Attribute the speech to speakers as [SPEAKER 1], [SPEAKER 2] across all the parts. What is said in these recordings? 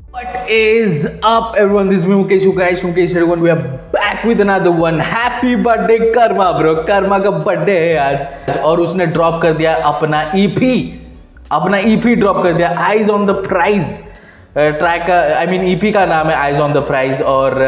[SPEAKER 1] What is up, everyone? This is me, Mukesh. You guys, Mukesh, everyone. We are back with another one. Happy birthday, Karma bro. Karma का birthday है आज और उसने drop कर दिया अपना EP ड्रॉप कर दिया. Eyes on the prize track का, आई मीन EP का नाम है आइज ऑन द प्राइज. और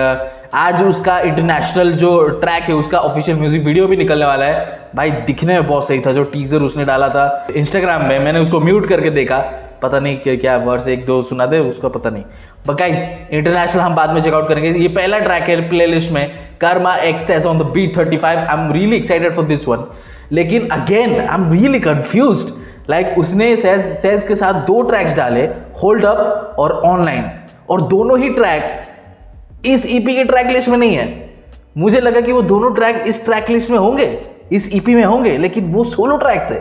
[SPEAKER 1] आज उसका इंटरनेशनल जो ट्रैक है उसका ऑफिशियल म्यूजिक वीडियो भी निकलने वाला है. भाई दिखने में बहुत सही था. जो टीजर उसने डाला था इंस्टाग्राम में, मैंने उसको म्यूट करके देखा. पता नहीं क्या वर्स एक दो सुना दे उसका, पता नहीं. बट गाइस, इंटरनेशनल हम बाद में चेकआउट करेंगे. ये पहला ट्रैक है प्लेलिस्ट में, Karma access on the beat 35. I am really excited for this one. लेकिन again I am really confused. Like उसने सेज के साथ दो ट्रैक्स डाले, होल्ड अप और ऑनलाइन, और दोनों ही ट्रैक इस EP के ट्रैक लिस्ट में नहीं है. मुझे लगा कि वो दोनों ट्रैक इस ट्रैक लिस्ट में होंगे, इस EP में होंगे, लेकिन वो सोलो ट्रैक्स है.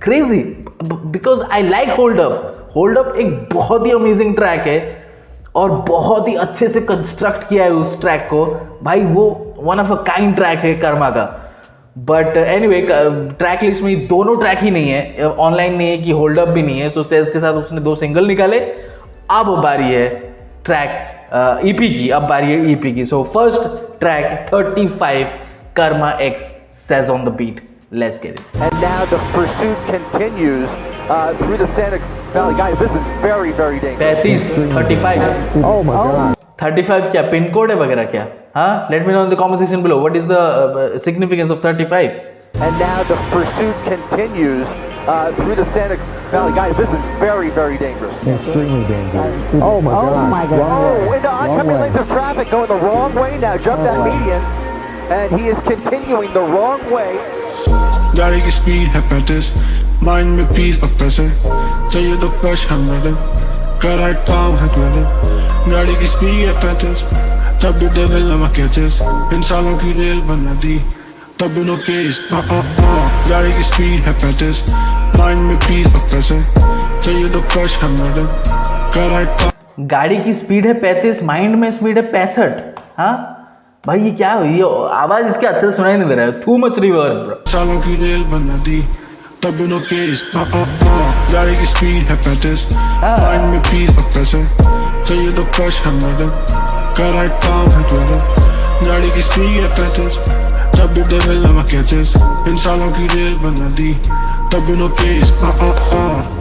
[SPEAKER 1] Crazy, because I like hold up. Hold up एक बहुत ही अमेजिंग ट्रैक है और बहुत ही अच्छे से कंस्ट्रक्ट किया है उस ट्रैक को. भाई वो one of a kind track है कर्मा का. बट एनीवे, ट्रैक लिस्ट में दोनों ट्रैक ही नहीं है, ऑनलाइन नहीं है कि होल्ड अप भी नहीं है. सो सेल्स के साथ उसने दो सिंगल निकाले. अब बारी है ट्रैक EP की, अब बारी है EP की. So first track 35, Karma x Sez on the beat. Let's get it.
[SPEAKER 2] And now the pursuit continues through the Santa Valley. Guys, this is very, very dangerous.
[SPEAKER 1] 35.
[SPEAKER 2] Oh my God.
[SPEAKER 1] 35 क्या pin code है वगैरह क्या? हाँ, let me know in the comment section below. What is the significance of 35?
[SPEAKER 2] And now the pursuit continues through the Santa Valley. Guys, this is very, very dangerous.
[SPEAKER 3] Extremely dangerous. Oh my God.
[SPEAKER 4] Oh my God.
[SPEAKER 2] Oh, into oncoming lanes of traffic going the wrong way now. Jumped that median, and he is continuing the wrong way.
[SPEAKER 5] गाड़ी की speed है 35, mind में piece और पैसे चाहिए तो कश हम मिले, कर आए काम है क्वेले. गाड़ी की स्पीड है 35, तब भी डेविल नमक कैचेस, इन सालों की रेल बना दी तब भी नो केस. गाड़ी की स्पीड है 35, माइंड में पीस और पैसे चाहिए तो कश हम मिले, कर आए काम.
[SPEAKER 1] गाड़ी की स्पीड है 35, माइंड में स्पीड है 65. हाँ भाई, ये क्या, ये आवाज इसके अच्छे से सुनाई नहीं दे रहा है. Too much reverb bro.
[SPEAKER 5] सालों की रेल बना दी तब भी नो केस. गाड़ी की स्पीड है 35, माइंड में पीस और पैसे चाहिए तो कश हम मिले, कर आए काम है क्वेले. गाड़ी की स्पीड है 35, तब भी डेविल नमक कैचेस, इन सालों की रेल बना दी तब भी नो केस.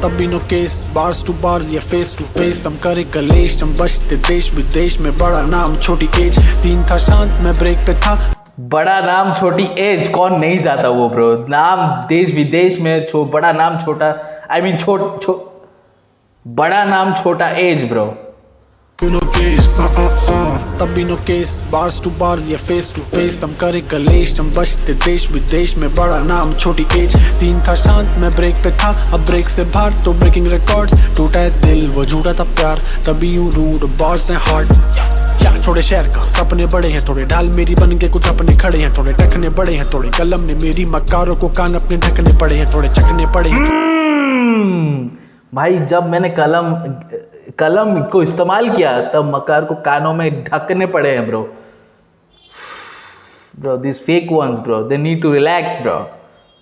[SPEAKER 6] तब भी no case. Bars to bars या फेस टू फेस, हम करे कलेश, हम बचते देश विदेश में. बड़ा नाम छोटी एज, सीन था शांत, मैं ब्रेक पे था.
[SPEAKER 1] बड़ा नाम छोटी एज, कौन नहीं जाता वो ब्रो. नाम देश विदेश में, बड़ा नाम छोटा, आई मीन बड़ा नाम छोटा एज ब्रो.
[SPEAKER 5] No case.
[SPEAKER 6] तब भी no case. Bars to bars या फेस टू फेस, हम करे कलेश, हम बचते देश विदेश में. बड़ा नाम छोटी एज, सीन था शांत, मैं ब्रेक पे था, अब ब्रेक से बाहर तो ब्रेकिंग रिकॉर्ड्स. टूटा है दिल, वो झूठा था प्यार, तभी यूं रूड बॉस हैं हार्ट. क्या छोड़े शहर का, सपने बड़े हैं थोड़े, ढाल मेरी बन के कुछ अपने खड़े हैं थोड़े. टखने बड़े हैं थोड़े, कलम ने मेरी मक्कारों को कान अपने ढकने पड़े हैं थोड़े. चखने पड़े हैं.
[SPEAKER 1] भाई जब मैंने कलम को इस्तेमाल किया तब मकार को कानों में ढकने पड़े हैं bro. This fake ones bro, they need to relax bro.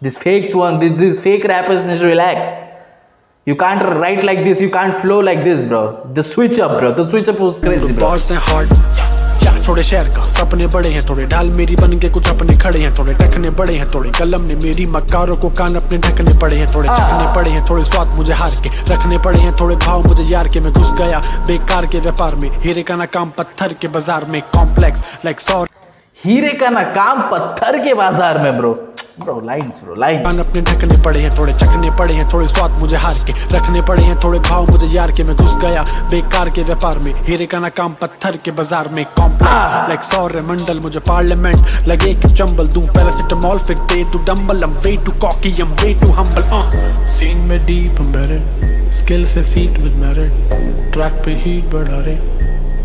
[SPEAKER 1] This fake rappers need to relax. You can't write like this, you can't flow like this bro. The switch up bro, the switch up was crazy bro.
[SPEAKER 6] Boss हैं heart. क्या छोड़े शहर का, सपने बड़े हैं थोड़े, ढाल मेरी बन के कुछ अपने खड़े हैं थोड़े. टखने बड़े हैं थोड़े, कलम ने मेरी मक्कारों को कान अपने ढकने पड़े हैं थोड़े. चखने पड़े हैं थोड़े स्वाद मुझे हार के, रखने पड़े हैं थोड़े भाव मुझे यार के. मैं घुस गया बेकार के व्यापार में, हीरे का ना काम पत्थर के बाजार में. कॉम्प्लेक्स लाइक सॉर,
[SPEAKER 1] हीरे का ना काम पत्थर के बाजार में ब्रो. Lines bro, lines.
[SPEAKER 6] कान अपने ढकने पड़े हैं थोड़े, चखने पड़े हैं थोड़े स्वाद मुझे हार के, रखने पड़े हैं थोड़े भाव मुझे यार के. मैं घुस गया बेकार के व्यापार में, हीरे का ना काम पत्थर के बाजार में. कॉम्प्लेक्स लाइक सौर्य मंडल, मुझे पार्लियामेंट लगे कि चंबल दूं पैरासिटामॉल फिर दे दूं dumbbell. I'm way too cocky, I'm way too humble.
[SPEAKER 5] Scene में डीप embedded, स्किल से सीट विद मेरिट, ट्रैक पे हीट बढ़ा रहे,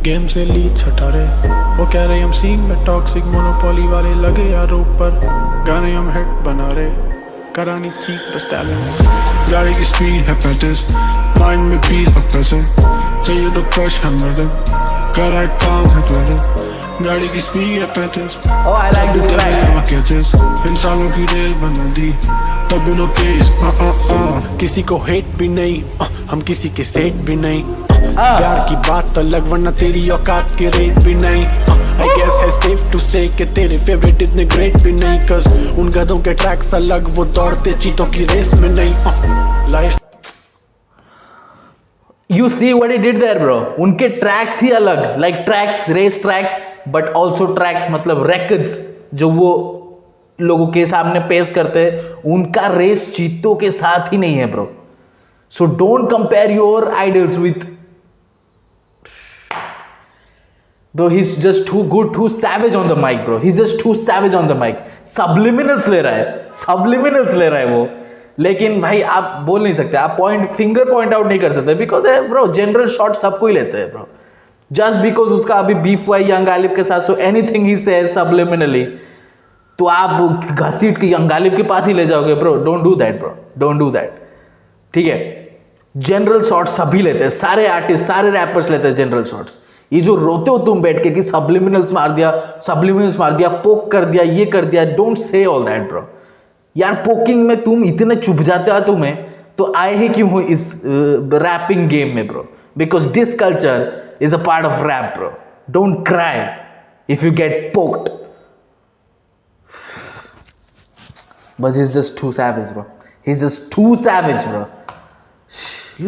[SPEAKER 5] गेम से लीड छटा रहे. वो कह रहे हम सीन में टॉक्सिक मोनोपोली वाले लगे आरोप पर, गाने हम हिट बना रहे, करानी चीप बस टैलेंट. गाड़ी की स्पीड है 35, माइंड में पीस और पैसे चाहिए तो कश हम मिले, कर आए काम है क्वेले. गाड़ी की स्पीड है 35,
[SPEAKER 1] Oh, I like this track.
[SPEAKER 5] Catches, इन सालों की रेल बना दी तब भी नो केस.
[SPEAKER 6] किसी को हेट भी नहीं, हम किसी के सेट भी नहीं. प्यार की बात अलग वरना तेरी औकात के रेट भी नहीं I guess है safe to say कि तेरे फेवरेट इतने ग्रेट भी नहीं cause उन गधों के ट्रैक्स अलग वो दौड़ते चीतों की रेस में नहीं life
[SPEAKER 1] You see what he did there, bro. उनके ट्रैक्स ही अलग, like tracks, race tracks, but also tracks मतलब records जो वो लोगों के सामने पेश करते हैं, उनका रेस चीतों के साथ ही नहीं है, bro. So don't compare your idols with. Bro, he's just too good, too savage on the mic, bro. He's just too savage on the mic. Subliminals ले रहा है, subliminals ले रहा है वो. लेकिन भाई आप बोल नहीं सकते, आप फिंगर पॉइंट आउट नहीं कर सकते बिकॉज ब्रो जनरल शॉट सबको ही लेते हैं ब्रो. जस्ट बिकॉज उसका अभी बीफ हुआ यंग गालिब के साथ, सो एनीथिंग ही सेज सब्लिमिनली तो आप घसीट के यंग गालिब के पास ही ले जाओगे bro. Don't do that bro, don't do that. ठीक है, जनरल शॉट सभी लेते हैं, सारे आर्टिस्ट सारे रैपर्स लेते हैं जनरल शॉट्स. ये जो रोते हो तुम बैठ के कि सब्लिमिनल्स मार दिया, पोक कर दिया, ये कर दिया, don't say all that bro. यार पोकिंग में तुम इतने चुभ जाते हो तुम्हें, तो आए ही क्यों हो इस रैपिंग गेम में bro? Because this culture is a part of rap bro. Don't cry if you get poked. बस he is just too savage bro, he is just too savage bro.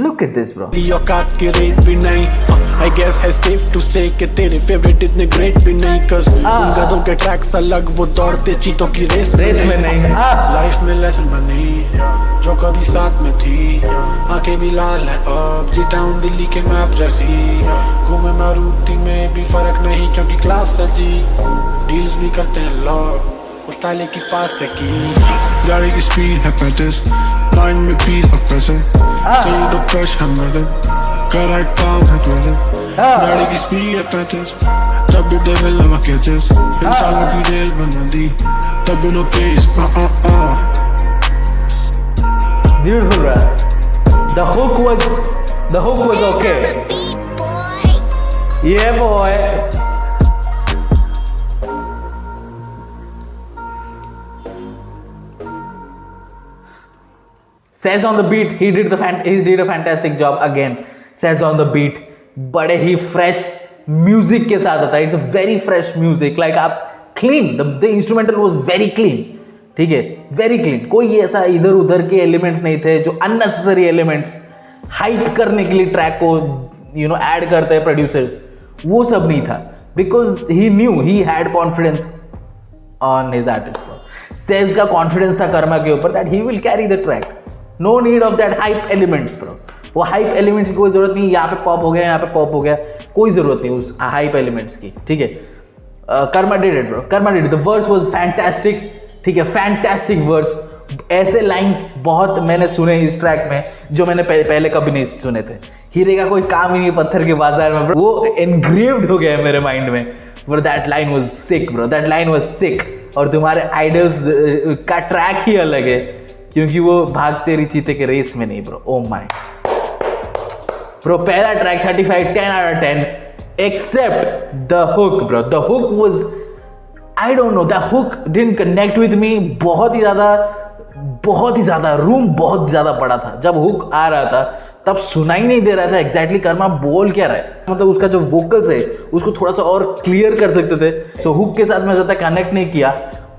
[SPEAKER 1] Look at this bro.
[SPEAKER 6] औकात के rate भी नहीं I guess है safe to say कि तेरे favourite इतने great भी नहीं cause उन गधों के ट्रैक्स अलग वो दौड़ते चीतों की रेस में नहीं. लाइफ में लेसन बनी जो कभी साथ में थी, आंखें भी लाल है अब, जीता हूँ दिल्ली के मैप जैसी, घूमे मारुति में भी फर्क नहीं क्योंकि क्लास सजी, डील्स भी करते हैं लोग उस ताले की पास से की. गाड़ी की स्पीड है 35, माइंड में पीस और प्रेशर, चाहिए तो क्रश है मदद, कर एक काम है ट्वेल्व. गाड़ी की स्पीड है 35, तब भी डेविल लगा कैचेस, इंसानों की रेल बना दी, तब भी no case.
[SPEAKER 1] Beautiful rap. The hook was okay. Yeah boy. Says on the beat, he did a fantastic job again. Says on the beat, बड़े ही fresh music के साथ आता है. It's a very fresh music. Like आप clean. The instrumental was very clean. ठीक है, very clean. कोई ऐसा इधर उधर के elements नहीं थे जो unnecessary elements hype करने के लिए track को add करते हैं producers. वो सब नहीं था. Because he knew, he had confidence on his artist. Says का confidence था कर्मा के ऊपर that he will carry the track. No need of that hype elements bro. वो hype elements की कोई जरूरत नहीं. यहाँ पे पॉप हो गया, यहाँ पे पॉप हो गया, कोई जरूरत नहीं उस hype elements की. ठीक है, Karma did it bro. Karma did it. The verse was fantastic. ठीक है, fantastic verse. ऐसे लाइंस बहुत मैंने सुने इस ट्रैक में जो मैंने पहले कभी नहीं सुने थे. हीरे का कोई काम ही नहीं पत्थर के बाजार में bro. वो engraved हो गया है मेरे माइंड में. But that line was sick bro. That line was sick. और तुम्हारे idols का ट्रैक ही अलग है क्योंकि वो भागते रही चीते के रेस में नहीं ब्रो. ओ माय ब्रो, पहला track 35 10 out of 10 except the hook bro. The hook was, I don't know, the hook didn't connect with me. बहुत ही ज़्यादा रूम बहुत ज़्यादा बड़ा था. जब हुक आ रहा था तब सुनाई नहीं दे रहा था एग्जैक्टली कर्मा बोल क्या रहा है. मतलब उसका जो वोकल्स है उसको थोड़ा सा और क्लियर कर सकते थे. सो हुक के साथ मैं ज़्यादा कनेक्ट नहीं किया.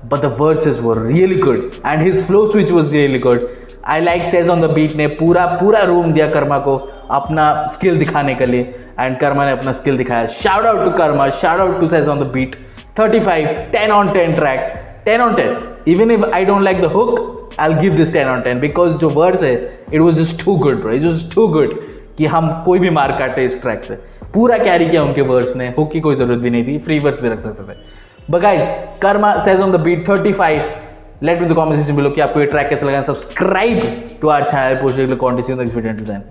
[SPEAKER 1] But the verses were really good and his flow switch was really good. I like Says on the beat ने पूरा रूम दिया कर्मा को अपना स्किल दिखाने के लिए and कर्मा ने अपना स्किल दिखाया. Shout out to Karma, shout out to Says on the beat. 35 10 on 10 track, 10 on 10. Even if I don't like the hook, I'll give this 10 on 10 because जो verse है it was just too good bro. It was too good कि हम कोई भी मार काटे इस track से. पूरा कैरी किया उनके वर्स ने. हुक की कोई जरूरत भी नहीं थी, फ्री वर्स भी रख सकते थे. But guys, Karma Says on the beat 35. Let me know in the comment section below कि आपको ये ट्रैक कैसा लगा. Subscribe to our channel. Post regular content. See you in the next video. Until then.